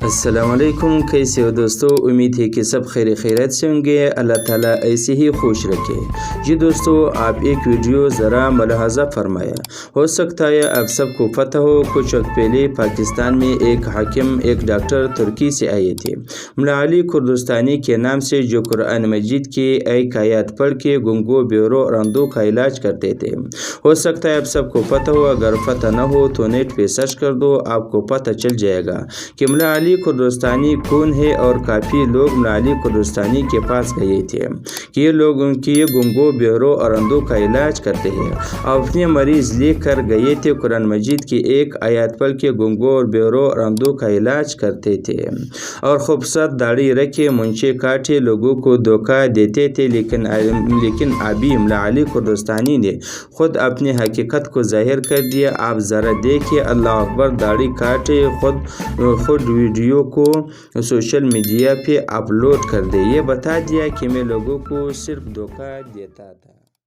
السلام علیکم، کیسے ہو دوستو؟ امید ہے کہ سب خیریت سے ہوں گے۔ اللہ تعالیٰ ایسے ہی خوش رکھے۔ جی دوستو، آپ ایک ویڈیو ذرا ملاحظہ فرمایا۔ ہو سکتا ہے آپ سب کو پتہ ہو، کچھ وقت پہلے پاکستان میں ایک حاکم، ایک ڈاکٹر ترکی سے آئے تھے، مولا علی کردستانی کے نام سے، جو قرآن مجید کی ایک آیات پڑھ کے گنگوں، بہروں اور اندھوں کا علاج کرتے تھے۔ ہو سکتا ہے آپ سب کو پتہ ہو، اگر پتہ نہ ہو تو نیٹ پہ سرچ کر دو، آپ کو پتہ چل جائے گا کہ مولا علی کردستانی کون ہے۔ اور کافی لوگ مولا علی کردستانی کے پاس گئے تھے کہ یہ لوگ ان کی گنگوں، بہروں اور اندھوں کا علاج کرتے ہیں، اور اپنے مریض لے کر گئے تھے، قرآن مجید کی ایک آیات پڑھ کے گنگوں اور بہروں اور اندھوں کا علاج کرتے تھے، اور خوبصورت داڑھی رکھے، منچے کاٹے، لوگوں کو دھوکہ دیتے تھے۔ لیکن ابھی مولا علی کردستانی نے خود اپنی حقیقت کو ظاہر کر دیا۔ آپ ذرا دیکھیے، اللہ اکبر، داڑھی کاٹے، خود ویڈیو کو سوشل میڈیا پہ اپلوڈ کر دے۔ یہ بتا دیا کہ میں لوگوں کو صرف دھوکہ دیتا تھا۔